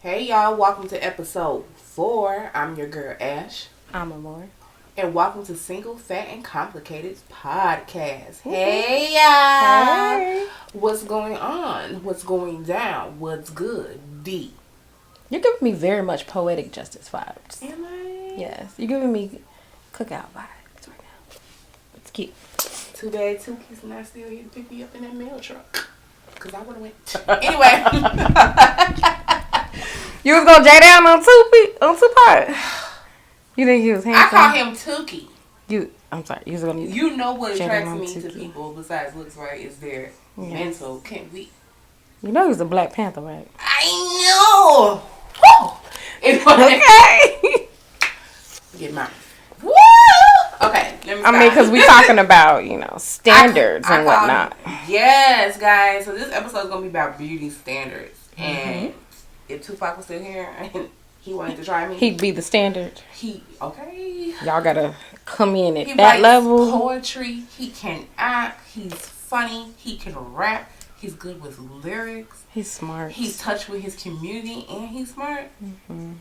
Hey y'all, welcome to episode 4. I'm your girl Ash. I'm Amore. And welcome to Single, Fat, and Complicated Podcast. Hey y'all! Hey. What's going on? What's going down? What's good? D. You're giving me very much poetic justice vibes. Am I? Yes, you're giving me cookout vibes right now. It's cute. Too bad Tuki's not still here to pick me up in that mail truck. Because I would have went. Anyway. You was gonna J down on Tupac. You think he was handsome? I call him Tuki. I'm sorry. You was gonna. You know what J attracts down on me to Tuki. people besides looks, right? Is their mental. Can't we? You know he was a Black Panther, right? I know. Woo! Okay. Get mine. Woo! Okay. Let me I mean, because we talking about standards and whatnot. Yes, guys. So this episode is gonna be about beauty standards, and if Tupac was still here and he wanted to try me, He'd be the standard. Okay. Y'all gotta come in at He that writes level. poetry. He can act. He's funny. He can rap. He's good with lyrics. He's smart. He's touched with his community, and he's smart. Mm-hmm.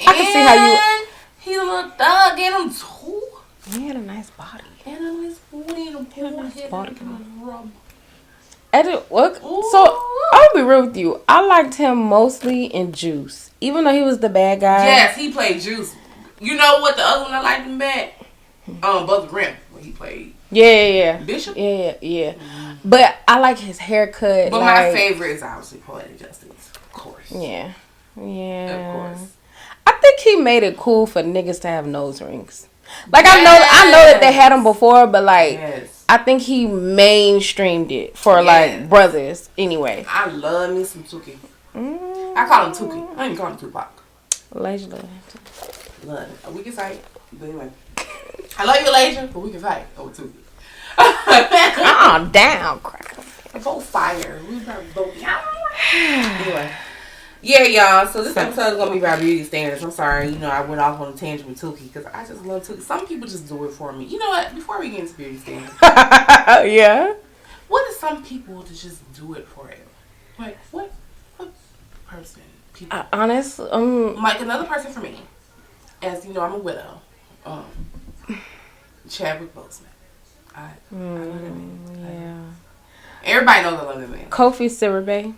I can see how you. He's a little thug in him too. He had a nice body. And a nice booty and a nice body. rub. So I'll be real with you. I liked him mostly in Juice, even though he was the bad guy. Yes, he played Juice. You know what the other one I liked him back? Buzz Grimm, where he played. Yeah. Bishop. Yeah. But I like his haircut. But my favorite is obviously Poetic Justice, of course. Yeah. Of course. I think he made it cool for niggas to have nose rings. Like I know that they had them before, but I think he mainstreamed it for like brothers anyway. I love me some Tuki. I call him Tuki. I ain't call him Tupac. Elijah Love it. We can fight. But anyway. I love you, Elijah, but we can fight over Tuki. Calm down, cracker. Both fire. We probably both. Anyway. Yeah, y'all. So this episode is going to be about beauty standards. I'm sorry. I went off on a tangent with Tuki because I just love Tuki. Some people just do it for me. You know what? Before we get into beauty standards. Yeah. What is some people to just do it for you? Like, what person? People? Honest. Like, another person for me. As you know, I'm a widow. Chadwick Boseman. I love that man. Yeah. Everybody knows I love that man. Kofi Siriboe.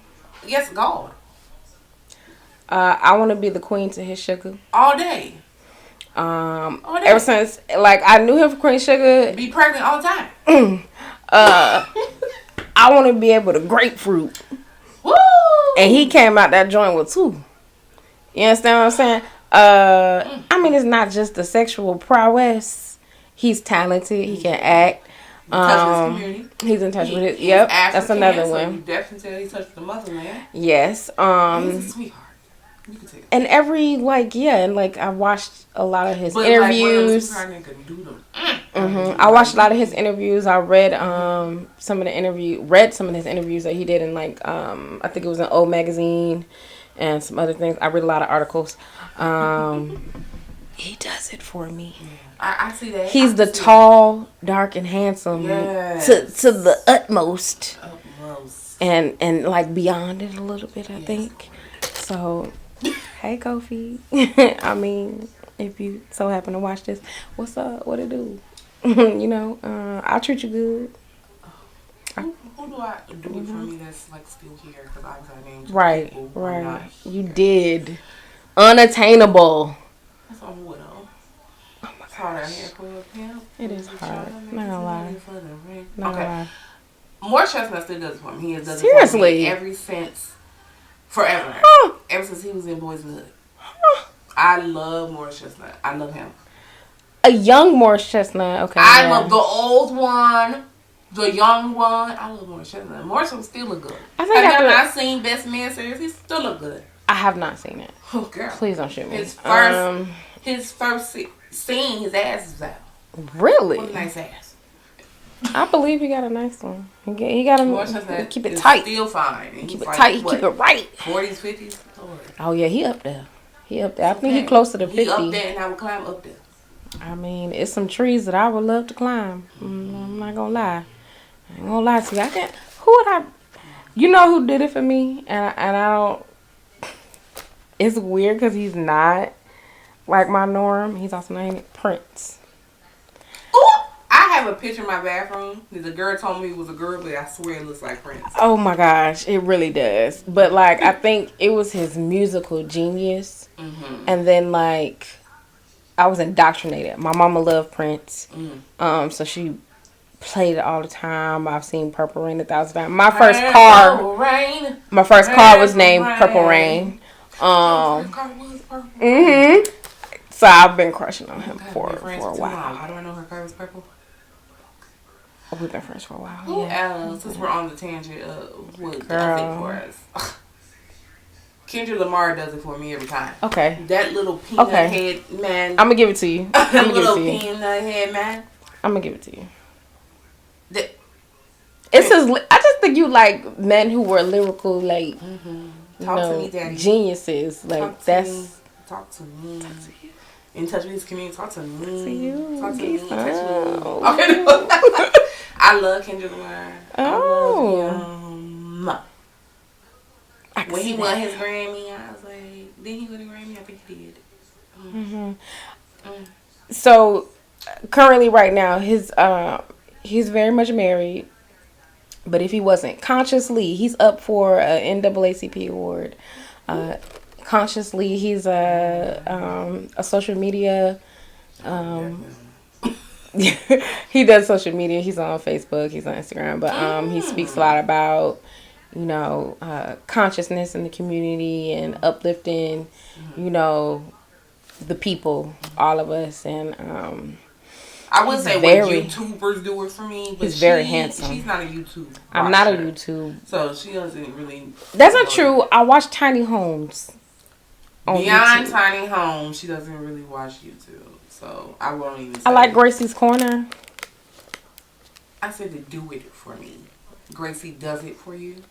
Yes, God. I want to be the queen to his sugar. All day. All day. Ever since, I knew him for Queen Sugar. Be pregnant all the time. I want to be able to grapefruit. Woo! And he came out that joint with 2. You understand what I'm saying? I mean, it's not just the sexual prowess. He's talented. He can act. Touch his community. He's in touch with it. Yep, African, that's another so one. You definitely tell he touched with the motherland. Yes. He's a sweetheart. You can take it. And I watched a lot of his interviews. I watched a lot of his interviews. I read some of his interviews that he did in I think it was in O Magazine and some other things. I read a lot of articles. He does it for me. Yeah. I see that. He's the tall, dark, and handsome to the utmost. And beyond it a little bit, I think. So, hey, Kofi. I mean, if you so happen to watch this, what's up? What it do? I'll treat you good. Who do I do it for me that's still here? Because I named right. You did. Unattainable. That's on widow. Oh my gosh. It is hard. Not gonna lie. Okay. More Chestnut still does it for me. He has done Seriously. it for me forever. Ever since he was in Boys Hood. I love Morris Chestnut. I love him. A young Morris Chestnut. Okay. I love the old one. The young one. I love Morris Chestnut. Morris will still look good. Have you not seen Best Man series? He still look good. I have not seen it. Oh, girl. Please don't shoot me. His first scene, his ass is out. Really? What a nice ass. I believe he got a nice one. He got a keep it tight. Still fine. And keep it tight. Keep it right. 40s, 50s. Oh yeah, he up there. I think he closer to 50. He up there, and I would climb up there. I mean, it's some trees that I would love to climb. I'm not gonna lie. I ain't gonna lie to you. Who would I? You know who did it for me? And I don't. it's weird because he's not like my norm. He's also named Prince. Ooh, I have a picture in my bathroom. The girl told me it was a girl, but I swear it looks like Prince. Oh my gosh, it really does. But like, I think it was his musical genius, and then like, I was indoctrinated. My mama loved Prince, so she played it all the time. I've seen Purple Rain 1,000 times. My first car was named Purple Rain. So I've been crushing on him for a while. How do I know her car was purple? We've been friends for a while. Who else? Since we're on the tangent of what does it for us. Kendrick Lamar does it for me every time. Okay. That little peanut head man. I'm gonna give it to you. That little peanut head man. I'm gonna give it to you. It says, I just think you like men who were lyrical, like, Talk to me, daddy. Geniuses. Like, Talk to me. Talk to you. In touch with his community. Talk to me. Talk to you. Talk to me. Touch me. Okay. I love Kendrick Lamar. Oh. When he won his Grammy, I was like, did he win a Grammy? I think he did. So, currently, right now, he's very much married. But if he wasn't, consciously, he's up for an NAACP award. Consciously, he's a social media. He does social media. He's on Facebook. He's on Instagram. But he speaks a lot about, consciousness in the community and uplifting, the people, all of us, and. I would say when YouTubers do it for me, but he's very handsome. She's not a YouTube watcher. I'm not a YouTube. So she doesn't really... That's not true. I watch Tiny Homes on Beyond YouTube. Tiny Homes, she doesn't really watch YouTube. So I won't even say... I like Gracie's Corner. I said to do it for me. Gracie does it for you?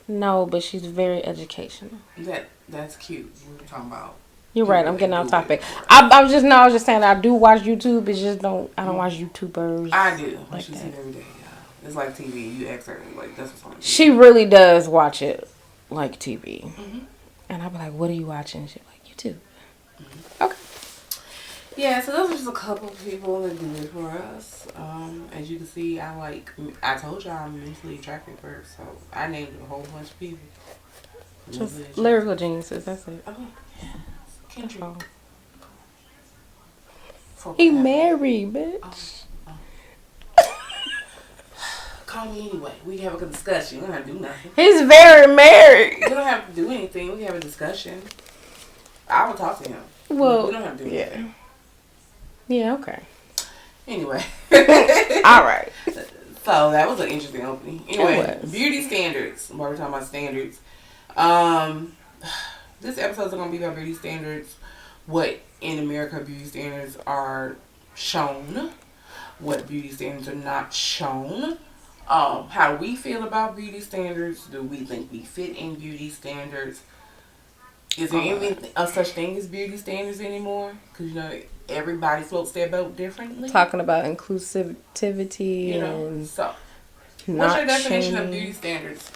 No, but she's very educational. That's cute. What are we talking about? You're right. I'm getting off topic. I was just saying I do watch YouTube. It's just I don't watch YouTubers. I do. Like she see it every day. Yeah. It's like TV. You ask her like that's what's on TV. She really does watch it like TV. And I'll be like, "What are you watching?" She's like, "YouTube." Okay. Yeah. So those are just a couple of people that do it for us. As you can see, I told y'all I'm mentally attracted first, so I named a whole bunch of people. Just lyrical geniuses. That's it. Oh. Kendrick. He married, bitch. Call me anyway. We can have a discussion. We don't have to do nothing. He's very married. We don't have to do anything. We can have a discussion. I will talk to him. Well, we don't have to do anything. Yeah, okay. Anyway. All right. So that was an interesting opening. Anyway, beauty standards. While we're talking about standards. This episode is going to be about beauty standards. What in America beauty standards are shown. What beauty standards are not shown. How we feel about beauty standards. Do we think we fit in beauty standards? Is there even a such thing as beauty standards anymore? Because, everybody floats their boat differently. Talking about inclusivity and so. What's your definition of beauty standards?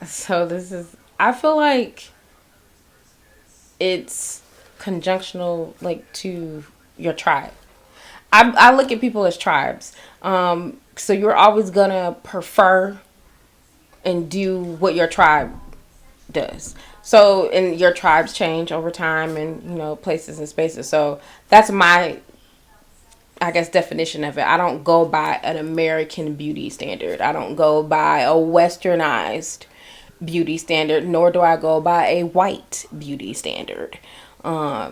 So this is, I feel like it's conjunctional, like, to your tribe. I look at people as tribes. So you're always gonna prefer and do what your tribe does. So, and your tribes change over time and, places and spaces. So that's my, I guess, definition of it. I don't go by an American beauty standard. I don't go by a westernized beauty standard, nor do I go by a white beauty standard. I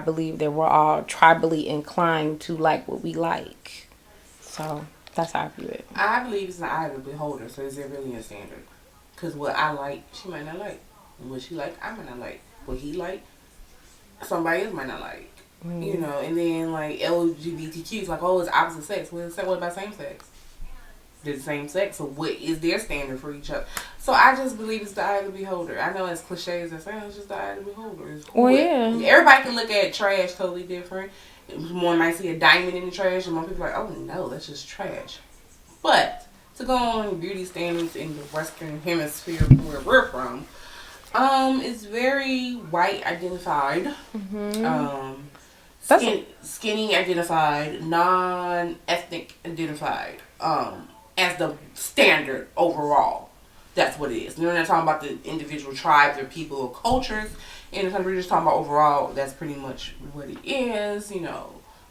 believe that we're all tribally inclined to like what we like. So that's how I view it. I believe it's an eye of the beholder. So is there really a standard? Because what I like, she might not like. And what she like, I might not like. What he like, somebody else might not like. And then like LGBTQ is like, oh, it's opposite sex. What about same sex? They're the same sex, so what is their standard for each other? So I just believe it's the eye of the beholder. I know as cliche as that sounds, it's just the eye of the beholder. Everybody can look at trash totally different. One might see a diamond in the trash, and one people are like, oh no, that's just trash. But to go on beauty standards in the Western Hemisphere where we're from, it's very white identified. Skinny identified, non-ethnic identified, as the standard overall. That's what it is. We're not talking about the individual tribes or people or cultures in the country. We're just talking about overall. That's pretty much what it is.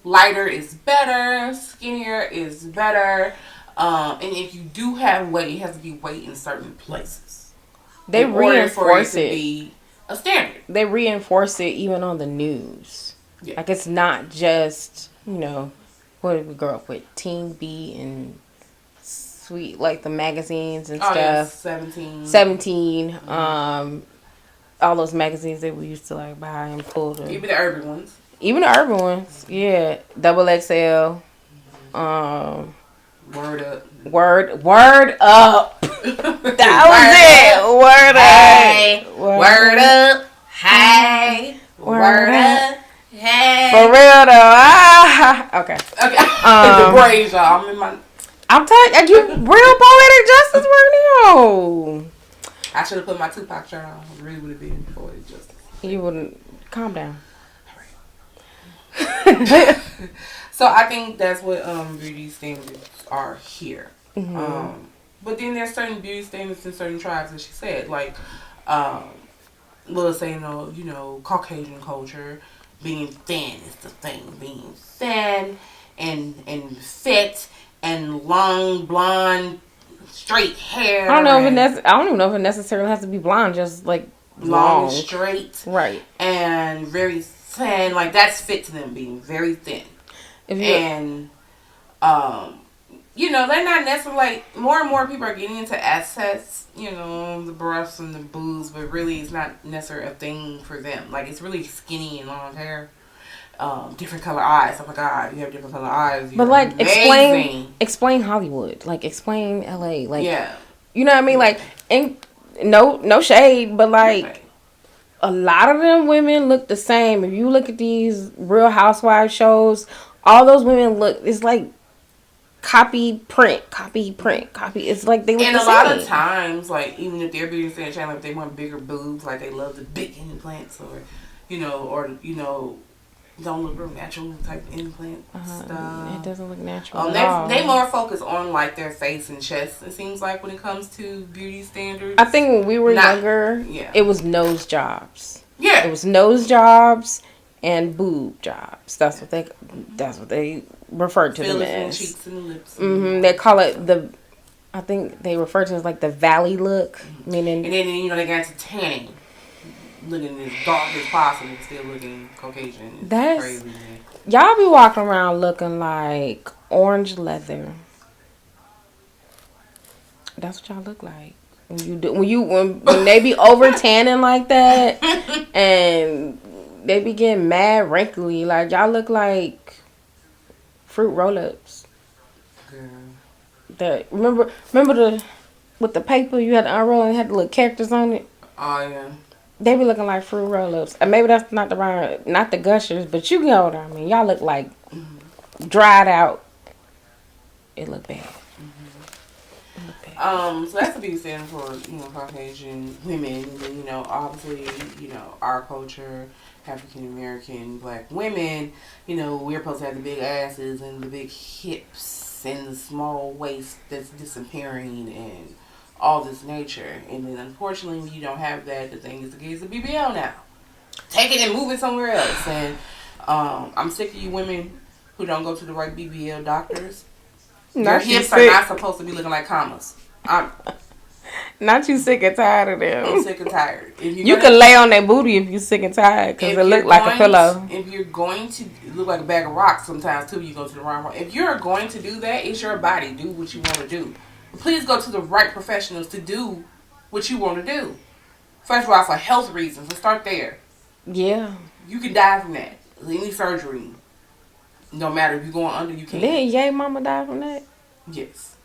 Lighter is better, skinnier is better, and if you do have weight, it has to be weight in certain places. They reinforce it to be a standard. They reinforce it even on the news. Yeah. Like, it's not just, what did we grow up with? Teen B and Sweet, like the magazines and stuff. Yeah, 17. All those magazines that we used to like buy and pull. Even the urban ones. Yeah. Double XL. Word up. Word up. That was it. Word up. Word up. Hey. Word up. Hey. For real though. Okay. The braids, y'all. I'm telling you, real poetic justice right now. I should have put my Tupac shirt on. It really would have been poetic justice. You wouldn't. Calm down. So I think that's what beauty standards are here. Mm-hmm. But then there's certain beauty standards in certain tribes, as she said, like let's say Caucasian culture, being thin is the thing. Being thin and fit and long blonde straight hair. I don't even know if it necessarily has to be blonde. Just like long and straight, right? And very thin. Like that's fit to them, being very thin. And they're not necessarily like more and more people are getting into assets. The breasts and the boobs, but really it's not necessarily a thing for them. Like it's really skinny and long hair. Different color eyes. Oh my God, you have different color eyes. But like, explain Hollywood. Like, explain LA. Like, yeah, you know what I mean? Like, and no shade, but like, a lot of them women look the same. If you look at these Real Housewives shows, all those women look. It's like copy print. It's like they look and the same. And a lot of times, like even if they're beauty standard channel, if they want bigger boobs, like they love the big implants, or don't look real natural type implant stuff. It doesn't look natural. They more focus on like their face and chest. It seems like when it comes to beauty standards. I think when we were younger, it was nose jobs. Yeah, it was nose jobs and boob jobs. That's what they referred to them as. Cheeks and lips. Mm-hmm. They call it I think they refer to it as like the valley look, meaning. And then they got to tanning. Looking as dark as possible, still looking Caucasian. That's crazy, man. Y'all be walking around looking like orange leather. That's what y'all look like when they be over tanning like that, and they be getting mad wrinkly. Like y'all look like fruit roll-ups. Yeah. Remember with the paper you had to unroll and had the little characters on it. Oh yeah. They be looking like fruit roll-ups. And maybe that's not not the gushers, but you know what I mean. Y'all look like dried out. It look bad. So that's what people saying for Caucasian women, and then obviously our culture, African American Black women, we're supposed to have the big asses and the big hips and the small waist that's disappearing and all this nature. And then unfortunately when you don't have that, the thing is to get a BBL now. Take it and move it somewhere else. And I'm sick of you women who don't go to the right BBL doctors. Your hips are not supposed to be looking like commas. Not you sick and tired of them. I'm sick and tired. You can lay on that booty if you sick and tired because it look like a pillow. If you're going to look like a bag of rocks sometimes too, you go to the wrong one. If you're going to do that, it's your body. Do what you want to do. Please go to the right professionals to do what you want to do. First of all, for health reasons. Let's start there. Yeah. You can die from that. Any surgery. No matter if you're going under, you can't. Didn't Yay Mama die from that? Yes.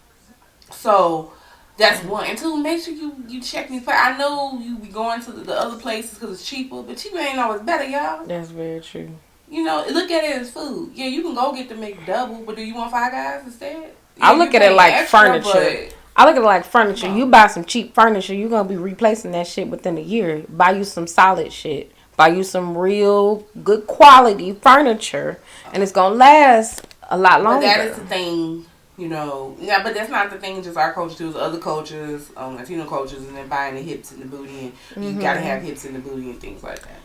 So, that's one. And two, make sure you check these places. I know you be going to the other places because it's cheaper, but cheaper ain't always better, y'all. That's very true. Look at it as food. Yeah, you can go get the McDouble, but do you want Five Guys instead? I look at it like furniture. I look at it like furniture. You buy some cheap furniture, you're going to be replacing that shit within a year. Buy you some solid shit. Buy you some real good quality furniture. And it's going to last a lot longer. But that is the thing, you know. Yeah, but that's not the thing just our culture do. It's other cultures, Latino cultures, and then buying the hips and the booty. And you got to have hips and the booty and things like that.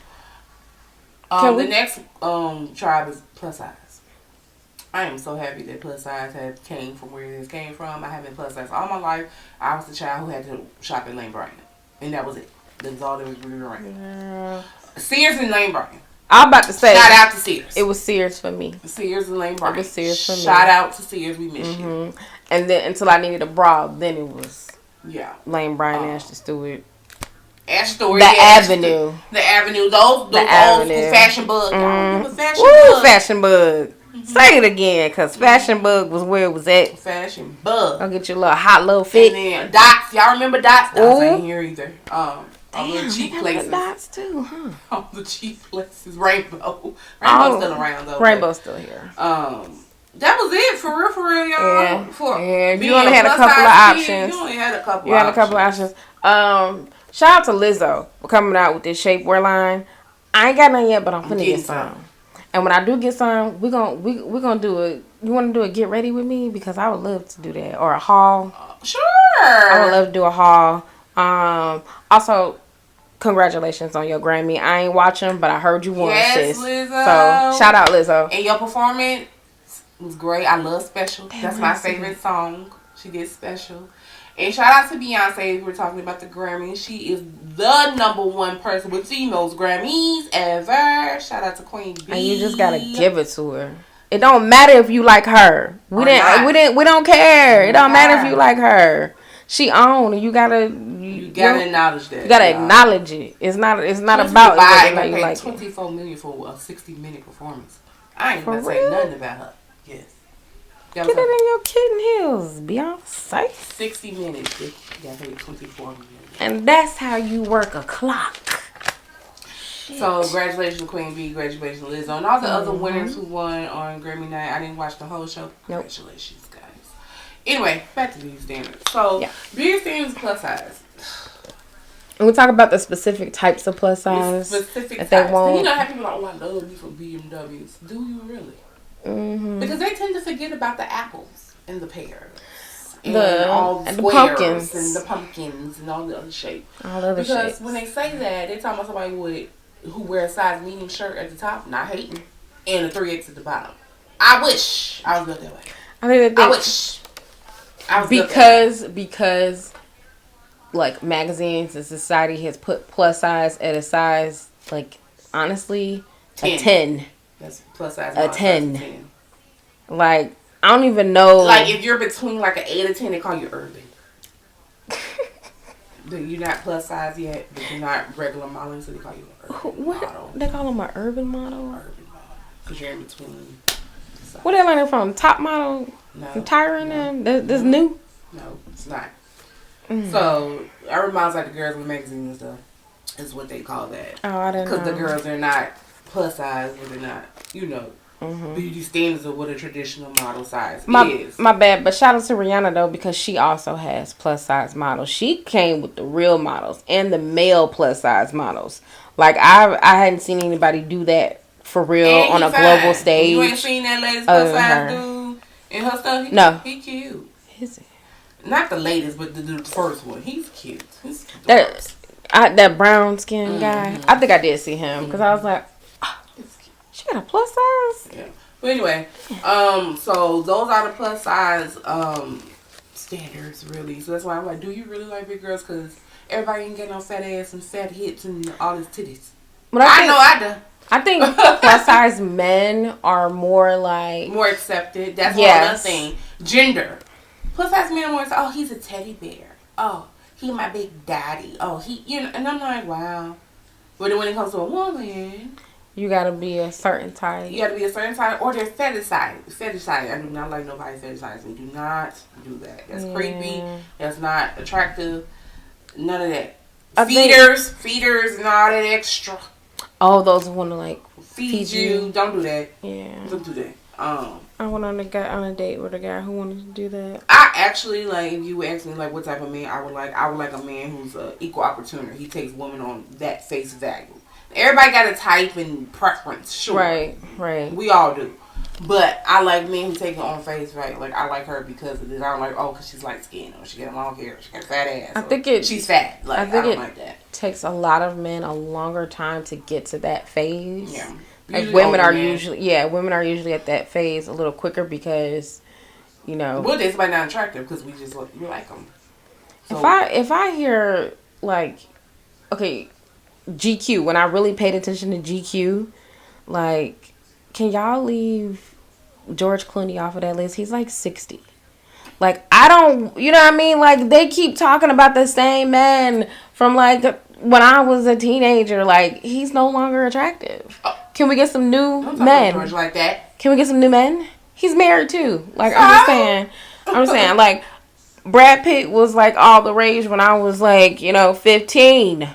The next tribe is plus size. I am so happy that plus size have came from where this came from. I have been plus size all my life. I was the child who had to shop at Lane Bryant. And that was it. That was all that was really around. Yeah. Sears and Lane Bryant. I'm about to say. Shout out to Sears. It was Sears for me. Sears and Lane Bryant. It was Sears for me. Shout out to Sears. We miss you. And then until I needed a bra, then it was Lane Bryant, Ashley Stewart. Ash Stewart. The Avenue. The Avenue. Those old school Fashion Bug. Fashion Bug. Fashion Bug. Say it again, because Fashion Bug was where it was at. Fashion Bug. I'll get you a little hot little fit. And then Dots. Y'all remember Dots? Dots ain't here either. Damn, the cheap places. Dots too, huh? All the cheap places. Rainbow. Rainbow's still around though. Rainbow's still here. That was it for real, y'all. Yeah. You only had a couple of options. You only had a couple. Had a couple of options. Shout out to Lizzo for coming out with this shapewear line. I ain't got none yet, but I'm finna get some. And when I do get some, we're gonna do a. You want to do a get ready with me, because I would love to do that, or a haul. Sure. I would love to do a haul. Also, congratulations on your Grammy. I ain't watching, but I heard you won, sis. Lizzo. So shout out Lizzo. And your performance was great. I love Special. That's my favorite song. She did Special. And shout out to Beyonce. We're talking about the Grammys. She is the #1 person with the most Grammys ever. Shout out to Queen B. And you just gotta give it to her. It don't matter if you like her. We don't care. It don't matter if you like her. She owned. You gotta acknowledge that. You gotta acknowledge it. It's not about whether you like 24 million for a 60-minute performance. I ain't gonna say nothing about her. Yes. Get it in your kitten heels, Beyonce. 60 minutes. You got paid 24 million. And that's how you work a clock. Shit. So, congratulations to Queen B, congratulations to Lizzo, and all the other winners who won on Grammy night. I didn't watch the whole show. Congratulations, guys. Anyway, back to beauty standards. So, beauty standards plus size. And we'll talk about the specific types of plus size. Specific types. You know how people are like, oh, I love you for BMWs. Do you really? Mm-hmm. Because they tend to forget about the apples and the pears. And all the pumpkins. And the pumpkins and all the other shapes. Because when they say that, they're talking about somebody who wears a size medium shirt at the top, not hating, and a 3X at the bottom. I wish I was built that way. I wish. Because like magazines and society has put plus size at a size, like, honestly, 10. A 10. That's plus size. A 10. Like, I don't even know. Like, if you're between like an 8 or 10, they call you urban. You're not plus size yet, but you're not regular modeling, so they call you an urban model. They call them an urban model? Urban model. Because you're in between. Where they learning from? Top model? No. From Tyra and them? This new? No, it's not. Mm. So, it reminds like the girls with magazines and stuff. Is what they call that. Oh, I didn't know. Because the girls are not plus size, but they're not, beauty standards of what a traditional model size is. My bad, but shout out to Rihanna though, because she also has plus size models. She came with the real models and the male plus size models. Like, I hadn't seen anybody do that for real on a global stage. You ain't seen that latest plus size dude in her stuff? No. He cute. Is he? Not the latest, but the first one. He's cute. He's that brown skin guy. I think I did see him because I was like, oh, she got a plus size. Yeah. But anyway, so those are the plus size standards, really. So that's why I'm like, do you really like big girls? Because everybody ain't getting no fat ass and fat hips and all this titties. But I know I do. I think plus size men are more accepted. That's one other thing. Gender. Plus size men are more oh, he's a teddy bear. Oh, he my big daddy. Oh, and I'm like, wow. But when it comes to a woman, you gotta be a certain type. You gotta be a certain type, or they're fetishized. I do not like nobody fetishizing. Do not do that. That's creepy. That's not attractive. None of that. Feeders, and all that extra. Oh, those who want to like feed you. Don't do that. Yeah. Don't do that. I went on a date with a guy who wanted to do that. I actually, like, if you ask me, like, what type of man I would like a man who's a equal opportunity. He takes women on that face value. Everybody got a type and preference, sure. Right. We all do. But I like men who take it on face value. Like, I like her because of this. I don't like, because she's light skinned, or she got long hair, she got a fat ass. She's fat. Like, I don't like that. Takes a lot of men a longer time to get to that phase. Yeah. Like women are usually at that phase a little quicker because, you know. Well, they somebody not attractive because we like them. So, if I hear like, okay, GQ, when I really paid attention to GQ, like, can y'all leave George Clooney off of that list? He's like 60. Like, I don't, you know what I mean? Like, they keep talking about the same man from like when I was a teenager. Like, he's no longer attractive. Can we get some new men? George like that. Can we get some new men? He's married too. Like, I'm just saying, like, Brad Pitt was like all the rage when I was like, 15.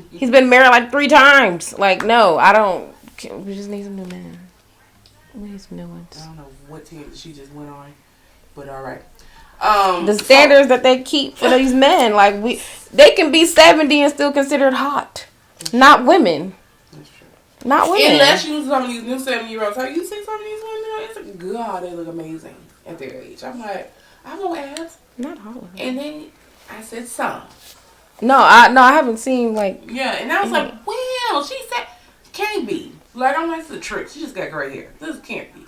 He's been married like 3 times. Like, no, I don't. We just need some new men. We need some new ones. I don't know what team she just went on, but all right. The standards that they keep for these men, like, they can be 70 and still considered hot. Not women. That's true. Not women. Unless you some of these new 70-year-olds, have you seen some of these women? It's like, God, they look amazing at their age. I'm like, I won't ask. Not all of them. And then I said some. No, I haven't seen, like. Yeah, and I was like, well, she said, can't be. Like, I'm like, it's a trick. She just got gray hair. This can't be.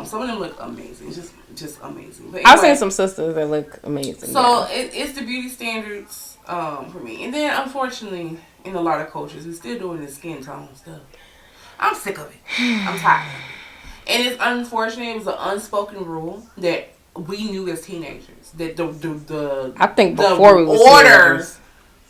Some of them look amazing. Just amazing. But anyway, I've seen some sisters that look amazing. So it's the beauty standards for me. And then, unfortunately, in a lot of cultures, we're still doing this skin tone stuff. I'm sick of it. I'm tired of it. And it's unfortunate. It was an unspoken rule that we knew as teenagers. That the I think before we were order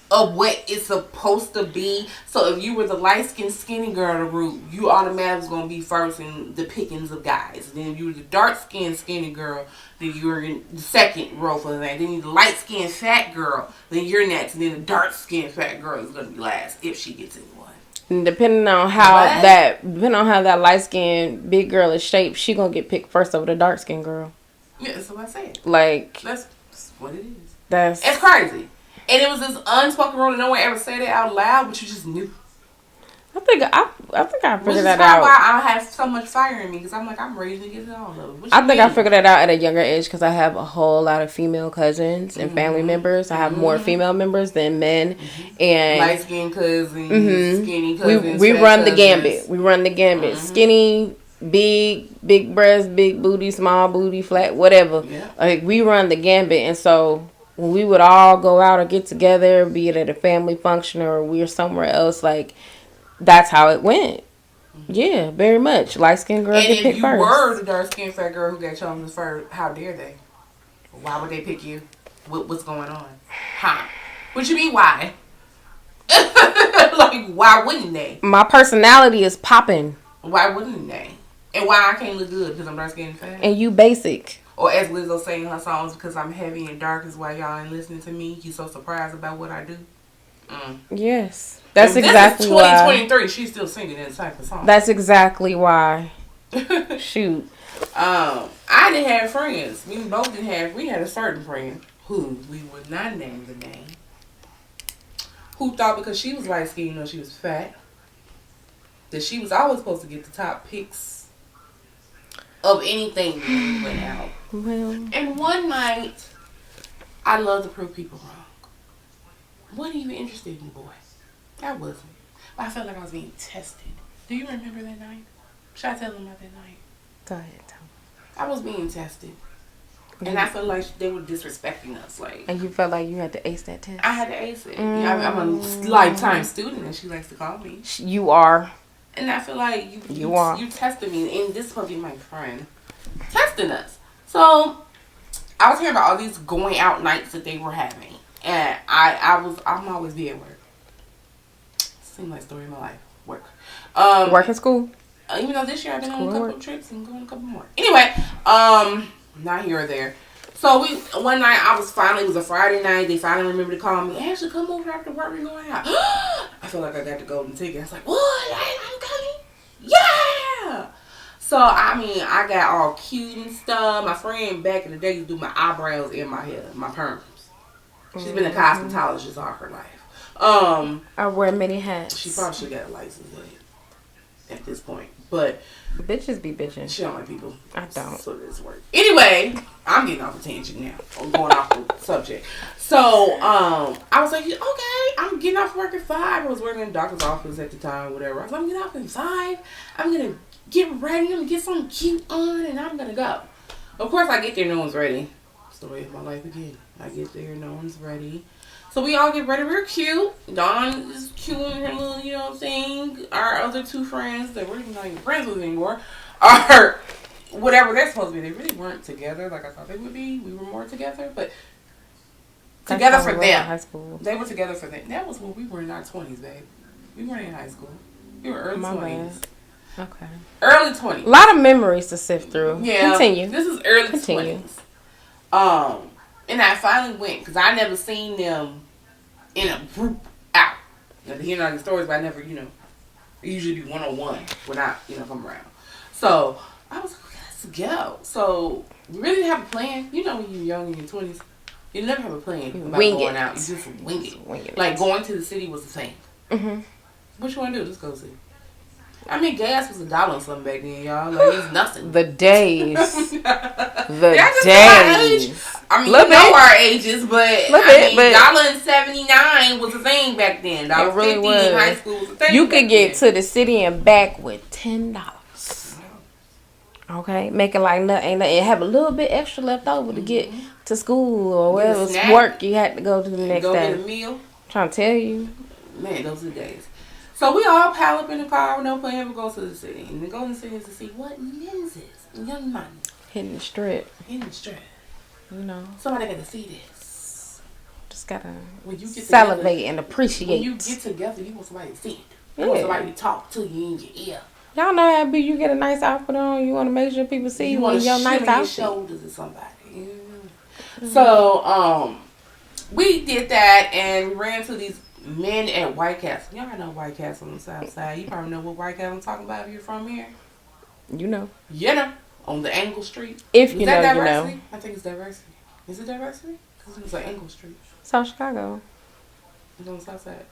of what it's supposed to be. So if you were the light-skinned skinny girl in the group, you automatically was going to be first in the pickings of guys. Then if you were the dark-skinned skinny girl, then you were in the second row for that. Then you're the light-skinned fat girl, then you're next. And then the dark-skinned fat girl is going to be last if she gets anyone. And depending on how that light-skinned big girl is shaped, she going to get picked first over the dark-skinned girl. Yeah, that's what I said. Like, that's what it is. It's crazy. And it was this unspoken rule, and no one ever said it out loud, but you just knew. I think I figured that Which is out. why I have so much fire in me, because I'm like, I'm ready to get it all of it. I think I figured that out at a younger age, because I have a whole lot of female cousins and family members. I have more female members than men. And light skinned cousins, skinny cousins. We run the gambit. We run the gambit. Skinny, big breast, big booty, small booty, flat, whatever. Yeah. Like, we run the gambit, and so when we would all go out or get together, be it at a family function or we're somewhere else, like, that's how it went. Yeah, very much. Light-skinned girl get picked first. And if you were the dark-skinned fat girl who got chosen first, how dare they? Why would they pick you? What's going on? Huh? What you mean, why? Like, why wouldn't they? My personality is popping. Why wouldn't they? And why I can't look good because I'm dark-skinned and fat? And you basic. Or as Lizzo saying in her songs, because I'm heavy and dark is why y'all ain't listening to me. You so surprised about what I do. Yes. That's exactly why. 2023, she's still singing that type of song. That's exactly why. Shoot. I didn't have friends. We both didn't have. We had a certain friend who we would not name the name, who thought because she was light skinned or she was fat, that she was always supposed to get the top picks of anything when we went out. Well. And one night, I love to prove people wrong. Wasn't even interested in you, boy. I wasn't. But I felt like I was being tested. Do you remember that night? Should I tell them about that night? Go ahead, tell me. I was being tested. And I felt like they were disrespecting us. Like, and you felt like you had to ace that test? I had to ace it. I'm a lifetime student, as she likes to call me. You are. And I feel like you tested me. And this is supposed to be my friend. Testing us. So, I was hearing about all these going out nights that they were having. And I'm always be at work. Seems like story of my life. Work. Work in school? Even though this year I've been on a couple of trips and going a couple more. Anyway, not here or there. So one night it was a Friday night. They finally remembered to call me. Ashley, come over after work. We're going out. I feel like I got the golden ticket. I was like, what? I'm coming? Yeah. So, I mean, I got all cute and stuff. My friend back in the day used to do my eyebrows and my hair, my perms. She's been a cosmetologist all her life. I wear many hats. She probably should get a license at this point. But bitches be bitching. She don't like people. I don't. So this work. Anyway, I'm getting off the tangent now. I'm going off the subject. So, I was like, okay, I'm getting off work at 5. I was working in the doctor's office at the time, whatever. I was like, I'm getting off at 5. I'm going to get ready. I'm going to get something cute on, and I'm going to go. Of course, I get there, no one's ready. It's the way of my life again. I get there, no one's ready. So we all get ready. We're cute. Dawn is cute in her little, you know what I'm saying? Our other 2 friends that we're not even friends with anymore are whatever they're supposed to be. They really weren't together like I thought they would be. We were more together, but together for them. High school. They were together for them. That was when we were in our 20s, babe. We weren't in high school. We were early 20s. Okay. Early 20s. A lot of memories to sift through. Yeah. Continue. This is early 20s. And I finally went because I never seen them in a group out. Now, hearing all these stories, but I never, it usually be one-on-one when I, if I'm around. So I was like, okay, let's go. So we really didn't have a plan. You know, when you're young in your 20s, you never have a plan about going out. You just wing it. Like going to the city was the thing. Mm-hmm. What you want to do? Let's go see. I mean, gas was $1 and something back then, y'all. Like, it's nothing. The days. The days. I mean, you know our ages, but $1.79 was a thing back then. $1.50 really in high school was a thing. You could get to the city and back with $10. Okay? Making like nothing. And have a little bit extra left over to get to school or wherever it's work you had to go to the next day. Go get a meal. I'm trying to tell you. Man, those are the days. So we all pile up in the car with no plan. We go to the city. And we go to the city to see what lenses young money. Hitting the strip. You know. Somebody got to see this. Just got to salivate together, and appreciate. When you get together, you want somebody to see it. You want somebody to talk to you in your ear. Y'all know how big you get a nice outfit on. You want to make sure people see you in your nice outfit. You shoulders to somebody. Mm-hmm. So, we did that and we ran to these men at White Castle. Y'all know White Castle on the south side. You probably know what White Castle I'm talking about if you're from here. You know. On the Angle Street. If you know, Diversity? You know. I think it's Diversity. Is it Diversity? Because it was like Angle Street. South Chicago. It's on the south side.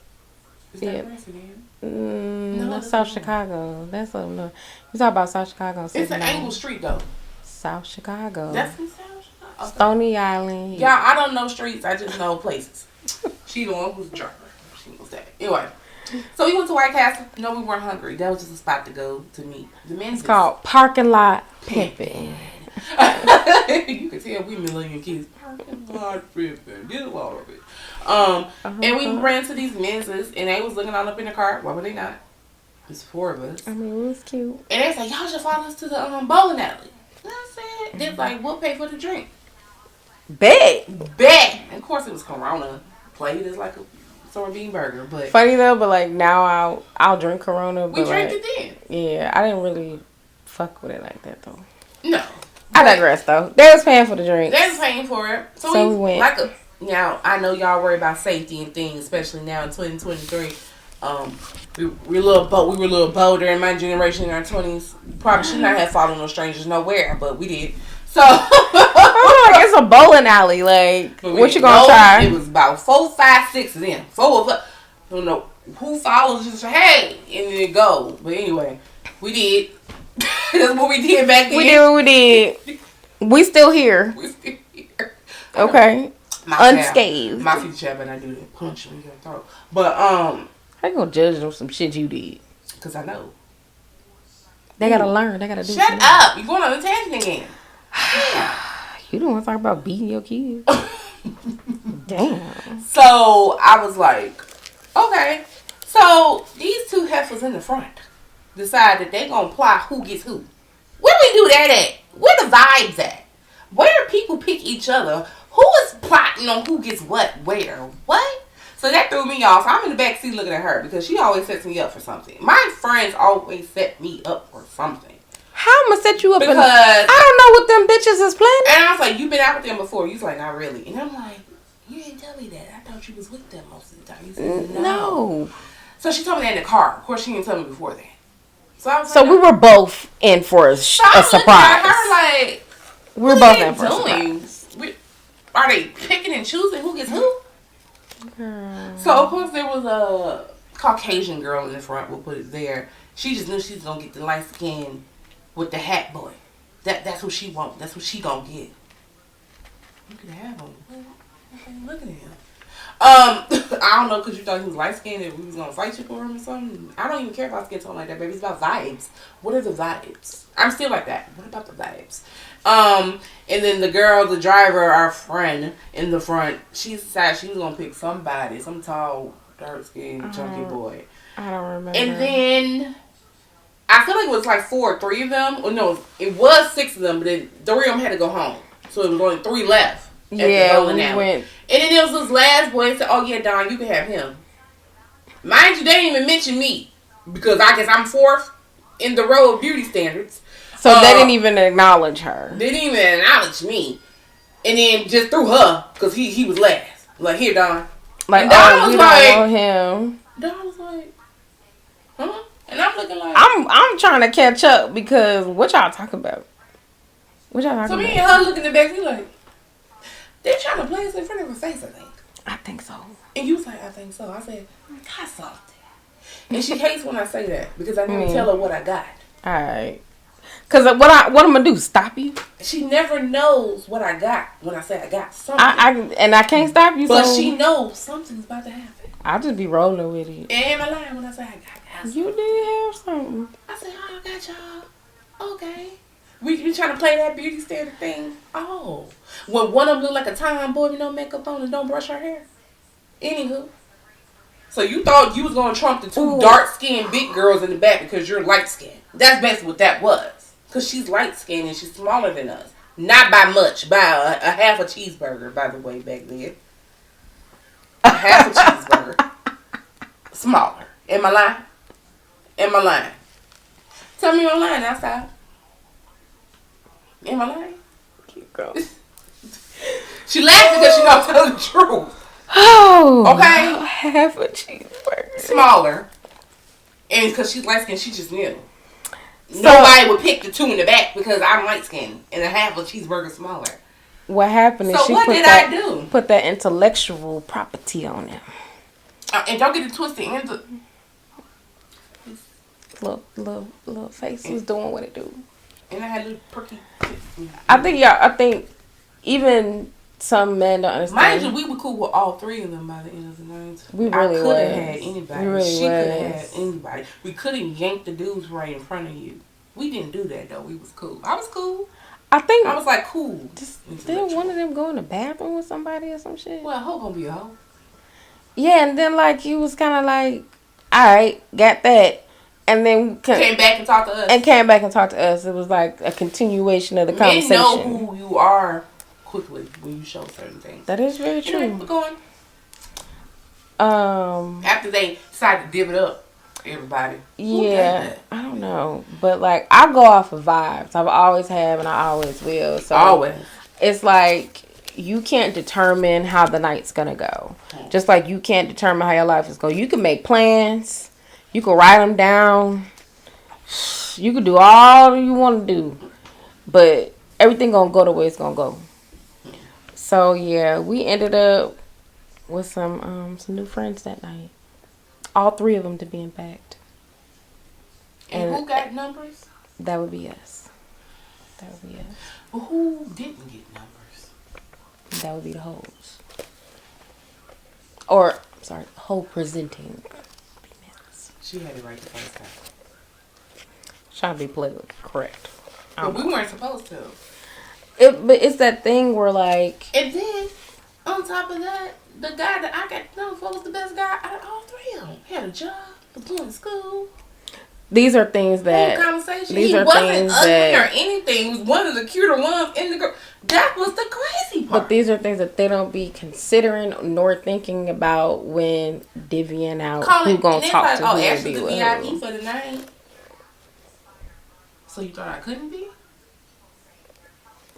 Is Diversity? No, that's South Chicago. That's up north. You talk about South Chicago. It's an Angle Street, though. South Chicago. That's in South Chicago? Okay. Stony Island. Y'all, I don't know streets. I just know places. She the one who's a driver. She knows that. Anyway. So we went to White Castle. No, we weren't hungry. That was just a spot to go to meet the men. It's called Parking Lot Pimpin'. You can tell we millennial kids. Parking Lot Pimpin'. Get a lot of it. And we ran to these men's and they was looking all up in the car. Why were they not? There's 4 of us. I mean, it was cute. And they said, y'all should follow us to the bowling alley. And I said, they're like, we'll pay for the drink. Bet. And of course it was Corona. Played as like a bean burger, but funny though. But like now, I'll drink Corona. But we drank it then. Yeah, I didn't really fuck with it like that though. No, I digress though. They was paying for the drink. They was paying for it, so we went. Now I know y'all worry about safety and things, especially now in 2023. We were a little bolder in my generation in our 20s. Probably should not have followed no strangers nowhere, but we did. So it's a bowling alley. Like, what you gonna try? It was about 4, 5, 6 of them. 4 of us. I don't know who follows. Just hey, and then go. But anyway, we did. That's what we did back then. We did what we did. We still here. Okay. Unscathed. My future child, but I do that. Punch me in the throat. But how you gonna judge them some shit you did? Cause I know. They gotta learn. They gotta do. Shut up! You going on a tangent again? You don't want to talk about beating your kids. Damn. So I was like, okay. So these 2 heifers in the front decide that they gonna plot who gets who. Where we do that at? Where the vibes at? Where people pick each other? Who is plotting on who gets what, where, what? So that threw me off. I'm in the back seat looking at her because she always sets me up for something. My friends always set me up for something. How am I gonna set you up? Because I don't know what them bitches is planning. And I was like, you've been out with them before. You was like, not really. And I'm like, you didn't tell me that. I thought you was with them most of the time. You said, no. No. So she told me that in the car. Of course, she didn't tell me before that. So we were both in for a surprise. At her like, we were both in for a surprise. Are they picking and choosing who gets who? So of course there was a Caucasian girl in the front. We'll put it there. She just knew she was gonna get the light skin with the hat boy. That's what she want. That's what she gonna get. You can have him. Look at him. I don't know, because you thought he was light skinned and we was gonna fight you for him or something. I don't even care if I skin tone like that, baby. It's about vibes. What are the vibes? I'm still like that. What about the vibes? And then the girl, the driver, our friend in the front, she decided she was gonna pick somebody, some tall, dark skinned, chunky boy. I don't remember. And then I feel like it was like 4 or 3 of them. Or no, it was 6 of them, but then 3 of them had to go home. So it was only 3 left. Yeah, we went. And then there was this last boy and said, "Oh yeah, Don, you can have him." Mind you, they didn't even mention me because I guess I'm 4th in the row of beauty standards. So they didn't even acknowledge her. They didn't even acknowledge me, and then just threw her because he was last. Like, here, Don. Like, and Don was like, don't want him. Don was like, huh? And I'm looking like, I'm trying to catch up because what y'all talking about? What y'all talking about? So me and her looking in the back, we like, they're trying to play us in front of her face, I think. I think so. And you was like, I think so. I said, I saw that. And she hates when I say that because I never tell her what I got. Alright. Because what I'm going to do, stop you? She never knows what I got when I say I got something. And I can't stop you, but she knows something's about to happen. I'll just be rolling with it. And am I lying when I say I got something? You did have something. I said, oh, I got y'all. Okay. We trying to play that beauty standard thing. Oh. When one of them look like a tomboy with no makeup on and don't brush her hair. Anywho. So you thought you was going to trump the 2 dark-skinned big girls in the back because you're light-skinned. That's basically what that was. Because she's light-skinned and she's smaller than us. Not by much. By a half a cheeseburger, by the way, back then. A half a cheeseburger. Smaller. Am I lying? Am I lying? Tell me I'm lying outside. Am I lying? Keep going. She laughed because she don't tell the truth. Oh. Okay? Half a cheeseburger. Smaller. And because she's light skinned, she just knew. So, nobody would pick the 2 in the back because I'm light skinned and a half a cheeseburger smaller. What happened is so she what put did that, I do? Put that intellectual property on him. And don't get it twisted. Little face was doing what it do. And I had a little perky. I think even some men don't understand. Mind you, we were cool with all 3 of them by the end of the night. We really could have had anybody. We really she could have had anybody. We couldn't yank the dudes right in front of you. We didn't do that though. We was cool. I was cool. I was like cool. Didn't one of them go in the bathroom with somebody or some shit? Well, a hoe gonna be a hoe. Yeah, and then like he was kind of like, all right, got that. And then came back and talked to us. It was like a continuation of the conversation. Men know who you are quickly when you show certain things. That is very true. Yeah, we're going. After they decided to give it up, everybody. Yeah, I don't know, but like I go off of vibes. I've always have, and I always will. So always, it's like you can't determine how the night's gonna go. Just like you can't determine how your life is going. You can make plans. You can write them down. You can do all you want to do. But everything going to go the way it's going to go. So, yeah, we ended up with some new friends that night. All 3 of them to be impacted. And who got numbers? That would be us. But who didn't get numbers? That would be the hoes. Or, sorry, hoe presenting. She had it right the first time. Trying to be politically correct. But we weren't supposed to. But it's that thing where like... And then, on top of that, the guy that I got known for was the best guy out of all 3 of them. He had a job, was going to school. These are things that... Conversation. These he are wasn't things ugly that, or anything. He was one of the cuter ones in the group. That was the crazy part. But these are things that they don't be considering nor thinking about when divvying out who gonna talk like, to who Ashley be the with VIP for the night. So you thought I couldn't be?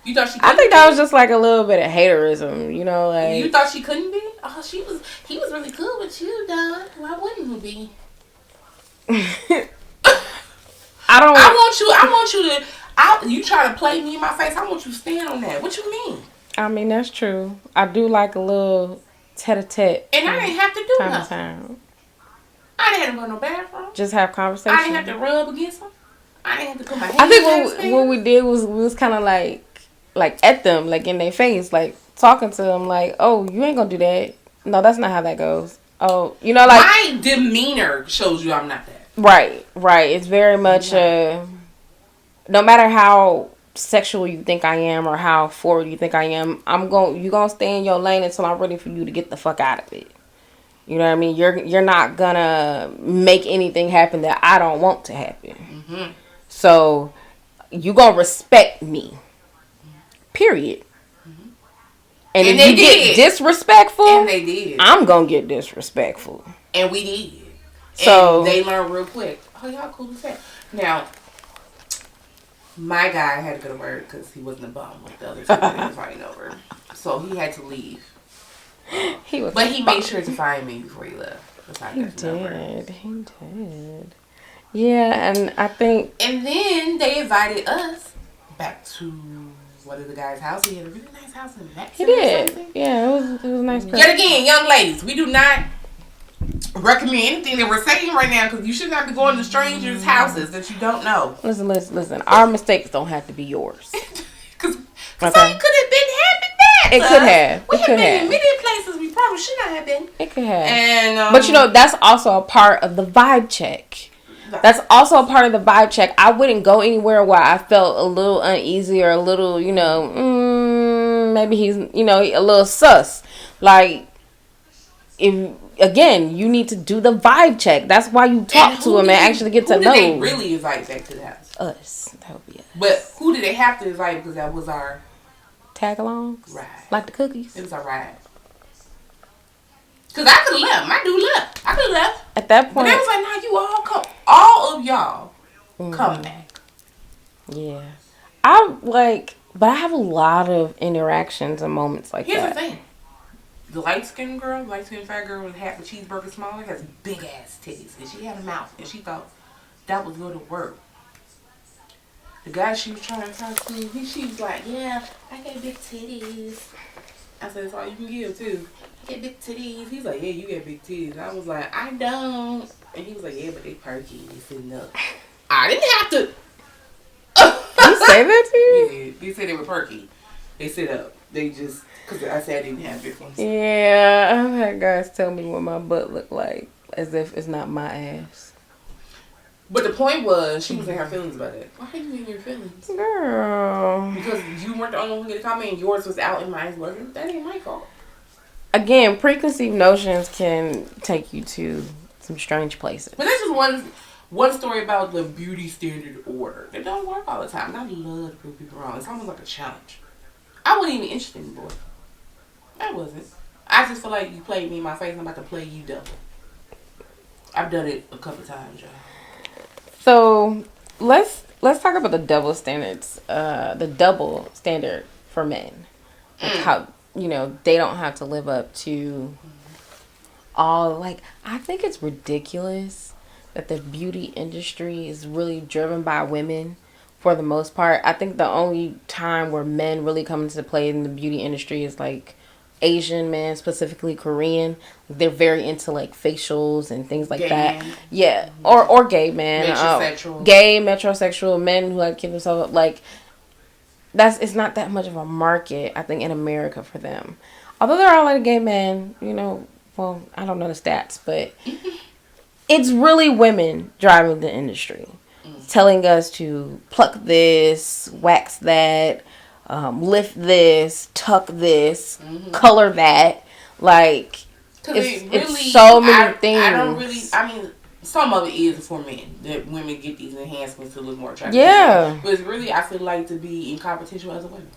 You thought she couldn't I think that was just like a little bit of haterism, you know, like... You thought she couldn't be? Oh, he was really cool with you, Don. Why wouldn't he be? I want you to. You try to play me in my face. I want you to stand on that. What you mean? I mean, that's true. I do like a little tete-a-tete. And I didn't have to do time nothing. Time. I didn't have to go to no bathroom. Just have conversation. I didn't have to rub against them. I didn't have to put my hands. I think what we did was we was kind of like at them, like in their face, like talking to them, like, oh, you ain't gonna do that. No, that's not how that goes. Oh, you know, like my demeanor shows you I'm not that. Right. It's very much no matter how sexual you think I am or how forward you think I am, you gonna stay in your lane until I'm ready for you to get the fuck out of it. You know what I mean? You're not gonna make anything happen that I don't want to happen. Mm-hmm. So you gonna respect me. Period. Mm-hmm. And if you get disrespectful, and they did, I'm gonna get disrespectful. And we did. So and they learned real quick. Oh, y'all cool as heck. Now, my guy had to go to work because he wasn't a bum with the other two that he was fighting over. So he had to leave. But he made sure to find me before he left. He did. Yeah, and I think... And then they invited us back to one of the guy's house. He had a really nice house in Mexico. He did. Yeah, it was a nice place. Yet again, young ladies, we do not recommend anything that we're saying right now because you should not be going to strangers' houses that you don't know. Listen. Our mistakes don't have to be yours. Because something could have been happening. It could have. We have been in many places we probably should not have been. It could have. And, but you know, that's also a part of the vibe check. That's also a part of the vibe check. I wouldn't go anywhere where I felt a little uneasy or a little, maybe he's, a little sus. Like, again, you need to do the vibe check. That's why you talk to him and actually get to know. Who did they really invite back to the house? Us. That would be us. But who did they have to invite because that was our... Tag-alongs? Right. Like the cookies? It was our ride. Because I could have left. My dude left. I could have left. At that point... But they was like, nah, you all come. All of y'all come back. Yeah. But I have a lot of interactions and moments like Here's that. Here's the thing. The light-skinned fat girl with half a cheeseburger smaller, has big-ass titties. And she had a mouth. And she thought that was going to work. The guy she was trying to talk to, she was like, yeah, I got big titties. I said, that's all you can give, too. I got big titties. He's like, yeah, you got big titties. I was like, I don't. And he was like, yeah, but they perky. They sitting up. I didn't have to. Did he say that to you? Yeah, they said they were perky. They sit up. They just, because I said I didn't have big ones. Yeah, I've had guys tell me what my butt looked like, as if it's not my ass. But the point was, she was in her feelings about it. Why are you in your feelings? Girl. Because you weren't the only one to comment and yours was out and mine wasn't. That ain't my fault. Again, preconceived notions can take you to some strange places. But that's just one story about the beauty standard order. It don't work all the time. I love to prove people wrong. It's almost like a challenge. I wasn't even interested in boy. I wasn't. I just feel like you played me in my face and I'm about to play you double. I've done it a couple times, y'all. So let's talk about the double standards. The double standard for men. Like how they don't have to live up to all. Like, I think it's ridiculous that the beauty industry is really driven by women for the most part. I think the only time where men really come into play in the beauty industry is like Asian men, specifically Korean. They're very into like facials and things like that. Man. Yeah, or gay men, gay metrosexual men who like keep themselves up. Like it's not that much of a market, I think, in America for them. Although there are a lot of gay men, well, I don't know the stats, but it's really women driving the industry, telling us to pluck this, wax that. Lift this, tuck this, color that. Like, it's so many things. Some of it is for men. That women get these enhancements to look more attractive. Yeah. But it's really, I feel like, to be in competition with other women.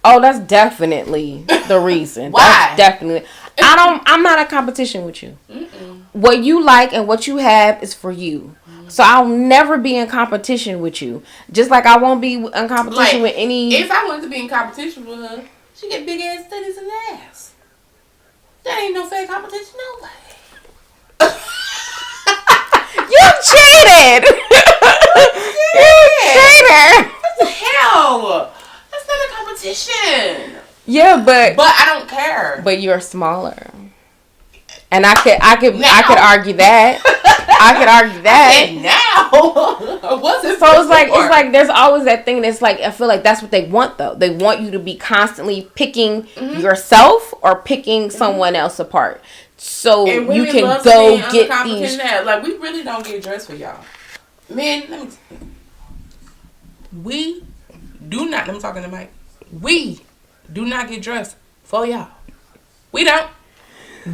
Oh, that's definitely the reason. Why? That's definitely. I'm not a competition with you. Mm-mm. What you like and what you have is for you. So I'll never be in competition with you. Just like I won't be in competition with any... If I wanted to be in competition with her, she get big ass titties and ass. That ain't no fair competition, no way. You cheated! You trainer. What the hell? That's not a competition. Yeah, but I don't care. But you're smaller, and I could argue that. I could argue that. Now, what's it? So it's like there's always that thing that's like, I feel like that's what they want though. They want you to be constantly picking yourself or picking someone else apart, so you can go get these. Like, we really don't get dressed for y'all, men. We do not. I'm talking to Mike. We do not get dressed for y'all. We don't.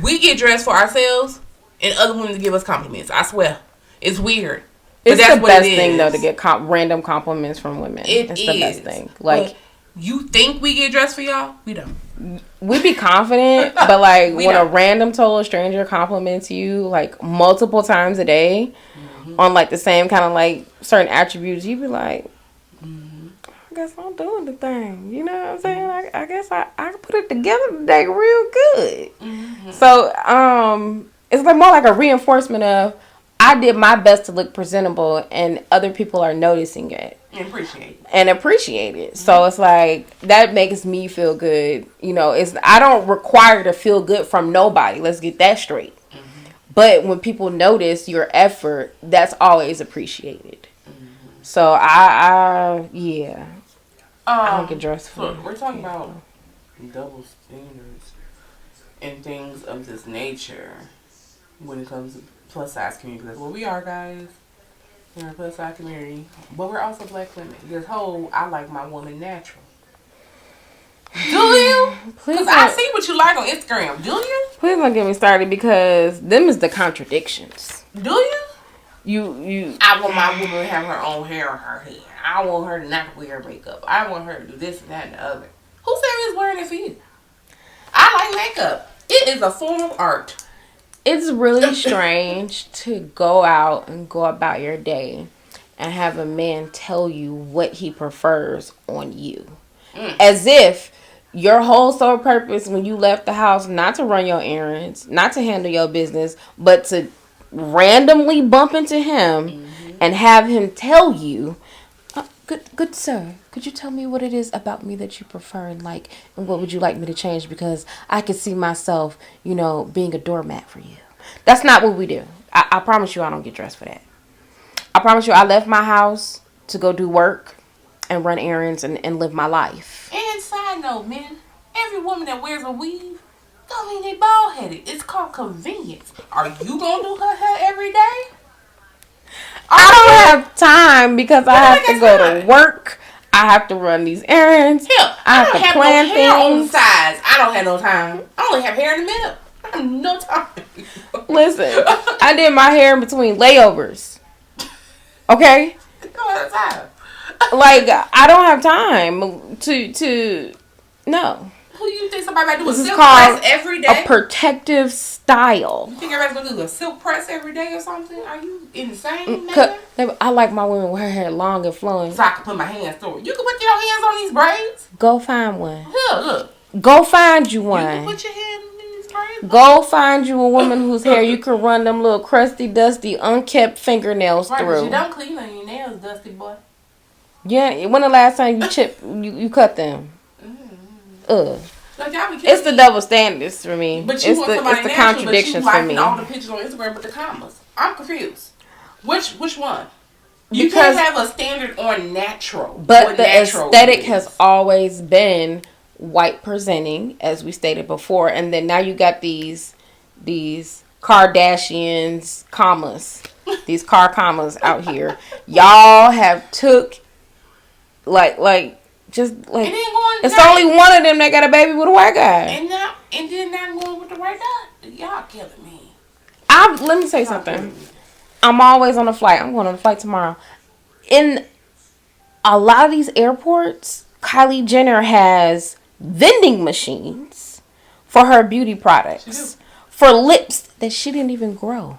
We get dressed for ourselves and other women to give us compliments. I swear. It's weird. It's the best thing, though, to get random compliments from women. It's the best thing. Like, but you think we get dressed for y'all? We don't. We be confident, but, like, when a random total stranger compliments you, like, multiple times a day on, like, the same kind of, like, certain attributes, you be like, I guess I'm doing the thing. You know what I'm saying? I guess I put it together today real good. So, it's like more like a reinforcement of I did my best to look presentable and other people are noticing it. And appreciate it. So it's like that makes me feel good. You know, I don't require to feel good from nobody. Let's get that straight. But when people notice your effort, that's always appreciated. So I don't get dressed for. So we're talking about double standards and things of this nature when it comes to plus size community. That's what we are, guys. We're a plus size community, but we're also black women. This whole I like my woman natural. Do you? Because I see what you like on Instagram. Do you? Please don't get me started because them is the contradictions. Do you? You. I want my woman to have her own hair in her head. I want her to not wear makeup. I want her to do this and that and the other. Who said we was wearing it for you? I like makeup. It is a form of art. It's really strange to go out and go about your day and have a man tell you what he prefers on you. As if your whole sole purpose when you left the house, not to run your errands, not to handle your business, but to randomly bump into him and have him tell you, good sir, could you tell me what it is about me that you prefer and like, and what would you like me to change? Because I could see myself, being a doormat for you. That's not what we do. I promise you I don't get dressed for that. I promise you I left my house to go do work and run errands and live my life. And side note, man, every woman that wears a weave, don't mean they bald headed. It's called convenience. Are you gonna do her hair every day? I don't have time because I have to go to work. I have to run these errands. Hell, I have to plan no hair on the things. sides. I don't have no time. I only have hair in the middle. I have no time. Listen, I did my hair in between layovers. Okay? Go outside. Like, I don't have time to no. Who do you think somebody might do a silk press every day? A protective style. You think everybody's gonna do a silk press every day or something? Are you insane, man? I like my women with her hair long and flowing. So I can put my hands through it. You can put your hands on these braids. Go find one. Look. Go find you one. You can put your hand in these braids. Go find you a woman whose hair you can run them little crusty, dusty, unkept fingernails through. You don't clean on your nails, dusty boy. Yeah, when the last time you cut them? Like, it's the double standards for me. But you want somebody it's the natural, contradictions but you for me. all the pictures on Instagram with the commas. I'm confused. Which one? You can't have a standard on natural. But the aesthetic has always been white presenting, as we stated before, and then now you got these Kardashians commas, these car commas out here. Y'all have took it's only one of them that got a baby with a white guy. And then not going with the white guy. Y'all killing me. Let me say something. I'm always on a flight. I'm going on a flight tomorrow. In a lot of these airports, Kylie Jenner has vending machines for her beauty products. For lips that she didn't even grow.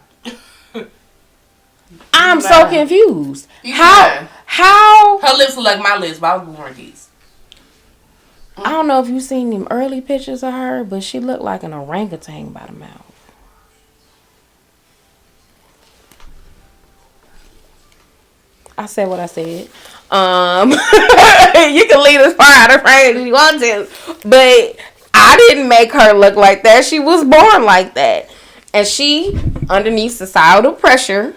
I'm so confused. How her lips look like my lips, but I was born these. I don't know if you've seen them early pictures of her, but she looked like an orangutan by the mouth. I said what I said. You can leave this far out of frame if you want to, but I didn't make her look like that. She was born like that, and she, underneath societal pressure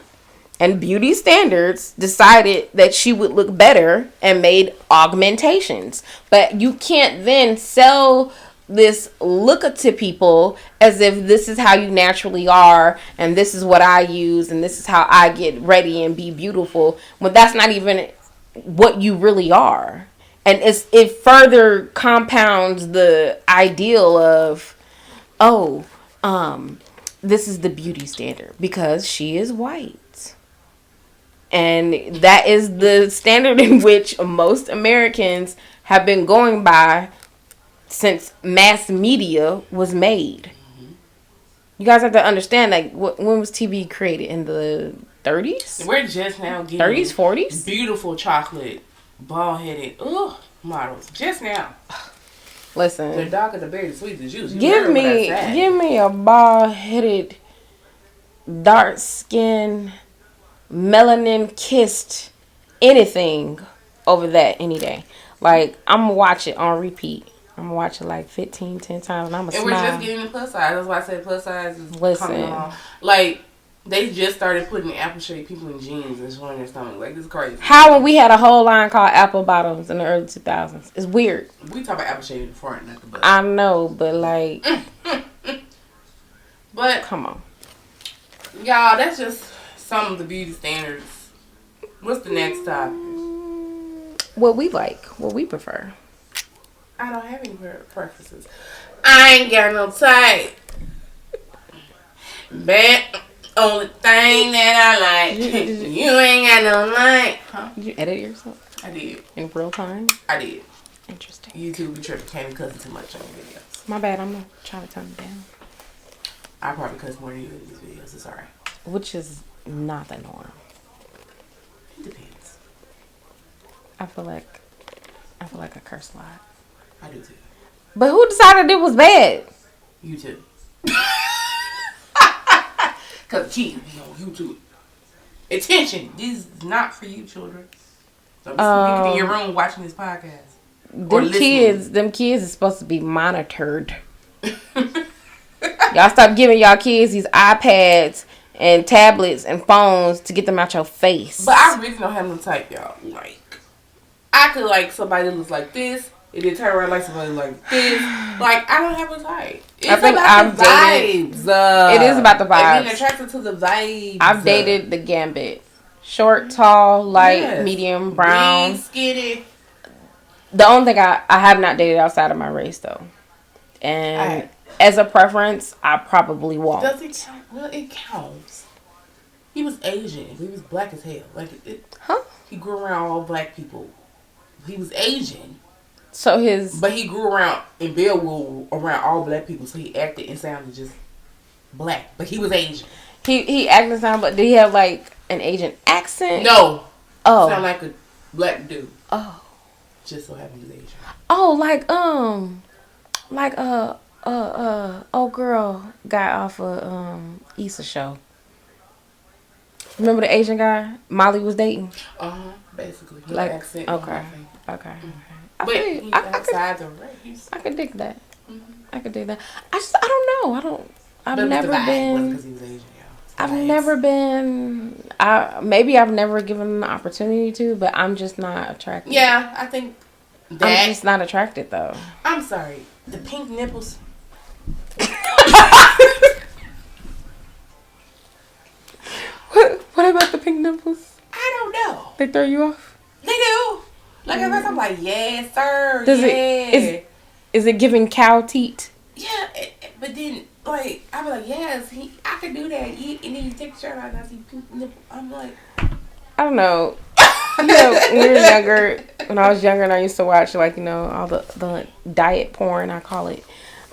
and beauty standards, decided that she would look better and made augmentations. But you can't then sell this look to people as if this is how you naturally are and this is what I use and this is how I get ready and be beautiful, when that's not even what you really are. And it further compounds the ideal of, oh, this is the beauty standard because she is white. And that is the standard in which most Americans have been going by since mass media was made. Mm-hmm. You guys have to understand, like, when was TV created? In the 30s? We're just now getting 30s, 40s? Beautiful chocolate, bald-headed, models. Just now. Listen. The darker the berry, the sweet the juice. Give me a bald-headed, dark-skinned, melanin-kissed anything over that any day. Like, I'm going to watch it on repeat. I'm gonna watch it like 10 times, and I'm gonna smile. And we're just getting the plus size. That's why I said plus size is coming along. Like, they just started putting apple-shaped people in jeans and showing their stomach. Like, this is crazy. How when we had a whole line called apple bottoms in the early 2000s? It's weird. We talk about apple-shaped in the front, not the butt. I know, but like... But... Come on. Y'all, that's just some of the beauty standards. What's the next topic? What we like. What we prefer. I don't have any preferences. I ain't got no type. But only thing that I like, you ain't got no like. Huh? Did you edit yourself? I did. In real time? I did. Interesting. YouTube be tripping. Can't be cussing too much on your videos. My bad. I'm going to try to tone it down. I probably cuss more than you in these videos. It's alright. Which is not the norm. It depends. I feel like I curse a lot. I do too. But who decided it was bad? You too. Because kids be on YouTube. Attention. This is not for you, children. So be in your room watching this podcast. Them kids is supposed to be monitored. Y'all stop giving y'all kids these iPads and tablets and phones to get them out your face. But I really don't have no type, y'all. Like, I could like somebody that looks like this. It did turn around like somebody like this. Like, I don't have a type. It's I think about the vibes. It is about the vibes. Like being attracted to the vibes. I've dated the gambit. Short, tall, light, medium, brown. Big, skinny. The only thing I have not dated outside of my race, though. And as a preference, I probably won't. Does it count? Well, it counts. He was Asian. He was black as hell. Like, he grew around all black people. He was Asian. But he grew around in Bellwood around all black people, so he acted and sounded just black. But he was Asian. He acted and sounded, but did he have like an Asian accent? No. Oh. Sound like a black dude. Oh. Just so happened he's Asian. Oh, old girl guy off of Issa show. Remember the Asian guy Molly was dating? Basically. Like accent. Okay. Mm-hmm. But I could dig that. Mm-hmm. I could dig that. I don't know. I've never been. Because he was Asian, I've never been. Maybe I've never given the opportunity to, but I'm just not attracted. Yeah, I think that. I'm just not attracted though. I'm sorry. The pink nipples. What about the pink nipples? I don't know. They throw you off? They do. Like at first I'm like, yes, sir. Is it giving cow teat? Yeah, but then like I be like, yes, I could do that. And then you take the shirt out and I see pink nipple. I'm like, I don't know. When we were younger, when I was younger, and I used to watch like all the diet porn, I call it.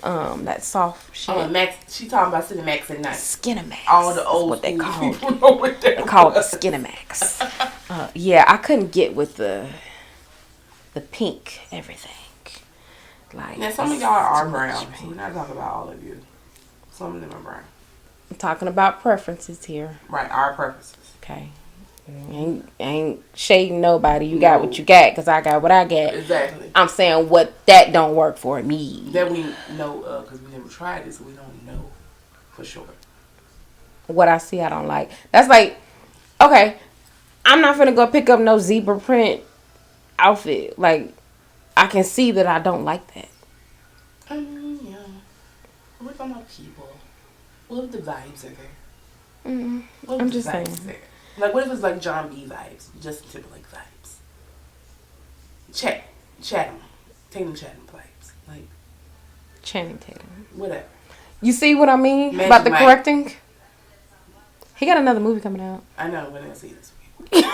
That soft shit. Oh, Max. She talking about Cinemax at night. Skinemax. All the old what they call people know what they call it Skinemax. Yeah, I couldn't get with the pink everything. Like now, some of y'all are brown. So we're not talking about all of you. Some of them are brown. I'm talking about preferences here. Right, our preferences. Okay. Ain't shading nobody. You got what you got, because I got what I got. Exactly. I'm saying what that don't work for me. That we know of, because we never tried it, so we don't know for sure. What I see, I don't like. That's like, okay, I'm not finna go pick up no zebra print outfit. Like, I can see that I don't like that. Yeah. What about my people? What if the vibes are there? I'm just saying. There? Like, what if it's like John B vibes? Justin Timberlake vibes? Chatham. Tatum Chatham vibes. Like, Channing Tatum. whatever. You see what I mean Magic about the Mike. correcting? He got another movie coming out. I know, we're going to see this week.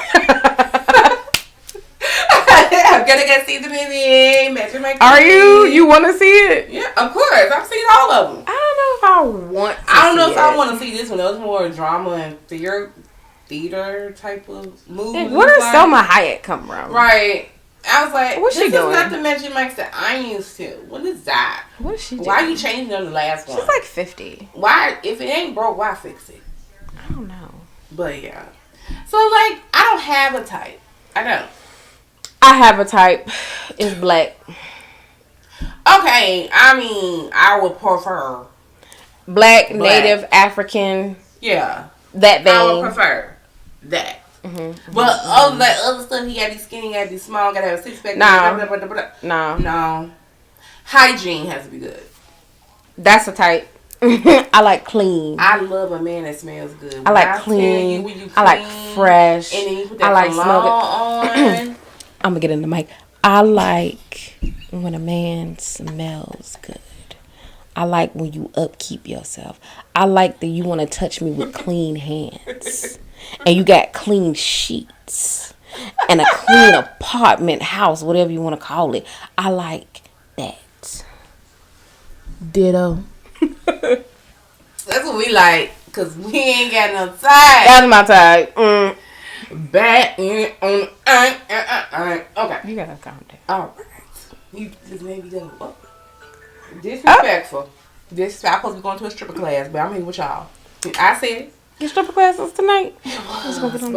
I'm going to go see the movie. Magic Mike. Are you? You want to see it? Yeah, of course. I've seen all of them. I don't know if I want to I don't know see if it. I want to see this one. It was more drama and theater type of movie. Where does Selma Hayek come from? Right. I was like, What's she doing? This is not the Magic Mike that I used to. What is that? What is she doing? Why are you changing on the last one? She's like 50. Why? If it ain't broke, why fix it? I don't know. But yeah. So like, I don't have a type. I don't. I have a type. It's black. Okay. I mean, I would prefer Black, Native, African. Yeah. That vein. I would prefer that. But all that other stuff, he gotta be skinny, gotta be small, gotta have a six pack. No. Hygiene has to be good. That's a type. I like clean. I love a man that smells good. I like clean. I like fresh. And then you put that I like cologne on. I'm gonna get in the mic. I like when a man smells good. I like when you upkeep yourself. I like that you want to touch me with clean hands. And you got clean sheets. And a clean apartment, house, whatever you want to call it. I like that. Ditto. That's what we like. Because we ain't got no time. That's my type. Back in on okay. You gotta calm down. Alright. You just made me go, oh. Disrespectful. I'm supposed to be going to a stripper class, but I'm here with y'all. I said it. Your stripper classes tonight? But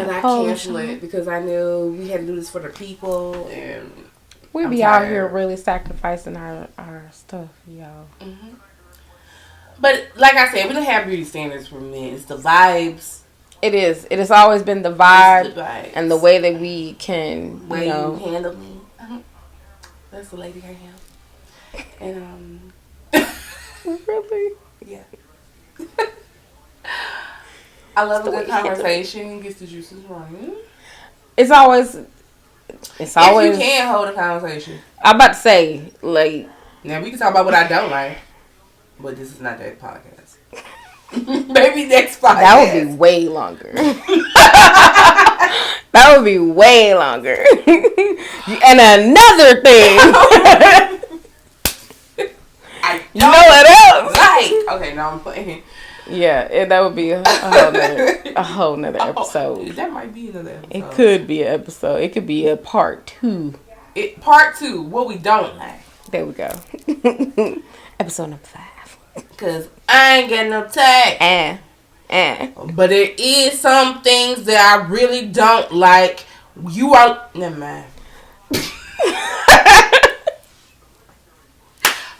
I canceled it because I knew we had to do this for the people, and we be out here really sacrificing our stuff, y'all. Mm-hmm. But like I said, we don't have beauty standards for men. It's the vibes. It is. It has always been the vibe and the way that we can, you handle me. That's the lady I am. And really, yeah. I love a good conversation. Gets the juices running. It's always. If you can hold a conversation. I'm about to say, like. Now we can talk about what I don't like, but this is not that podcast. Maybe next podcast. That would be way longer. That would be way longer. And another thing. You know what else? Like, okay, now I'm playing. Yeah, that would be a whole nother episode. That might be another episode. It could be an episode. It could be a part 2. Part 2, what we don't like. There we go. Episode number 5. Because I ain't getting no tag. But there is some things that I really don't like. You are... Never mind.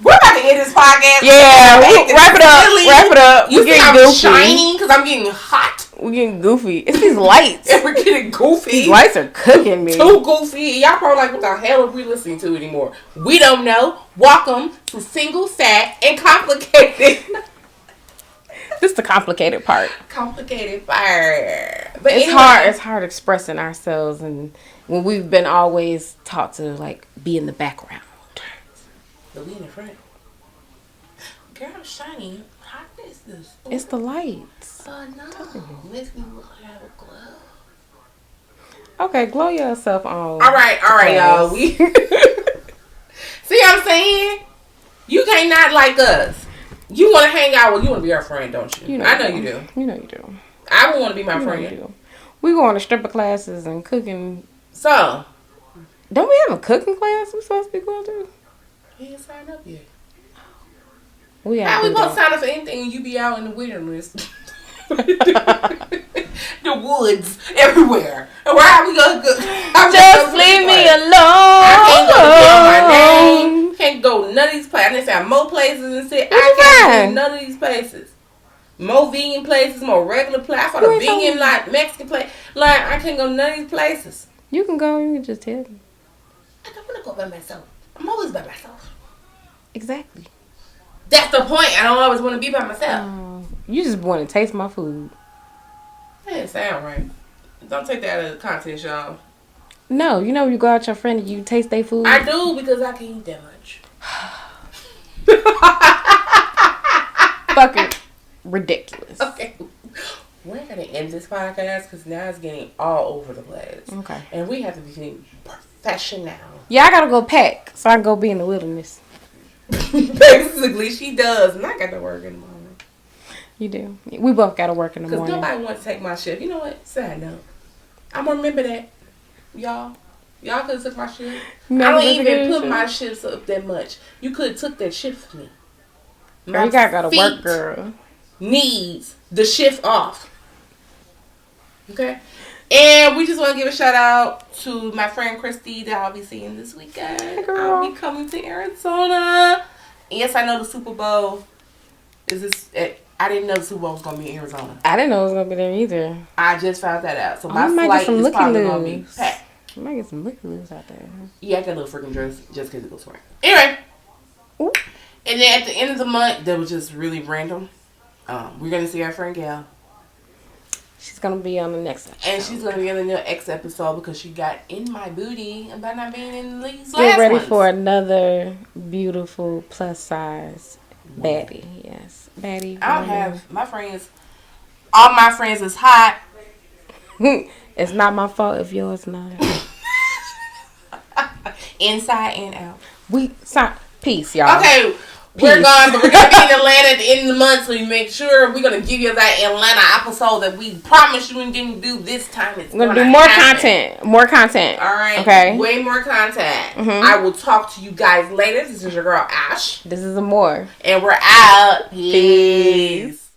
We're about to end this podcast. Yeah, wrap it up. You think I'm shining because I'm getting hot? We're getting goofy. It's these lights. We're getting goofy. These lights are cooking me. Too goofy. Y'all probably like, what the hell are we listening to anymore? We don't know. Welcome to Single, Fat, and Complicated. This is the complicated part. Complicated part. But it's hard. It's hard expressing ourselves, and when we've been always taught to like be in the background. But we in the front. Girl, I'm shiny. How is this? It's the lights. No. Makes me look like I have a glow. Okay, glow yourself on. All right, y'all. We see what I'm saying? You can't not like us. You want to hang out with, you want to be our friend, don't you? I know you do. You know you do. I would want to be my friend. You do. We going to stripper classes and cooking. So, don't we have a cooking class we're supposed to be going to? We ain't signed up yet. How we supposed to sign up for anything when you be out in the wilderness? the woods everywhere. And where are we gonna go? Just leave me alone. I can't go to my name. Can't go none of these places. I didn't say more places and shit. I can't go none of these places. More vegan places, more regular places. I found a vegan like Mexican place. Like I can't go none of these places. You can go. You can just tell me. I don't want to go by myself. I'm always by myself. Exactly. That's the point. I don't always want to be by myself. You just want to taste my food. That didn't sound right. Don't take that out of the context, y'all. No, you know you go out with your friend and you taste their food. I do because I can eat that much. Fucking ridiculous. Okay. We're going to end this podcast because now it's getting all over the place. Okay. And we have to be professional. Yeah, I got to go pack so I can go be in the wilderness. Basically, she does. And I got to work in the morning. You do. We both got to work in the morning. Because nobody wants to take my shift. You know what? Sad note. I'm going to remember that. Y'all could have took my shift. I don't even put my shifts up that much. You could have took that shift for me. Girl, you got to work, girl. Needs the shift off. Okay? And we just want to give a shout out to my friend Christy that I'll be seeing this weekend. Hey, I'll be coming to Arizona. Yes, I know the Super Bowl is this. I didn't know the Super Bowl was going to be in Arizona. I didn't know it was going to be there either. I just found that out. So my flight is probably going to be packed. I might get some looky-loos out there. Yeah, I got a little freaking dress just because it goes for it. Anyway. Ooh. And then at the end of the month, that was just really random. We're going to see our friend Gail. She's going to be on the next episode. And she's going to be on the next episode because she got in my booty about not being in these last Get ready ones. for another beautiful plus-size baddie. Yes, baddie. I don't have my friends. All my friends is hot. It's not my fault if yours not. Inside and out. Peace, y'all. Okay, we're gone, but we're going to be in Atlanta at the end of the month, so you make sure we're going to give you that Atlanta episode that we promised you we didn't do this time. It's we're going to do more content. More content. All right. Okay. Way more content. Mm-hmm. I will talk to you guys later. This is your girl, Ash. This is Amore. And we're out. Peace.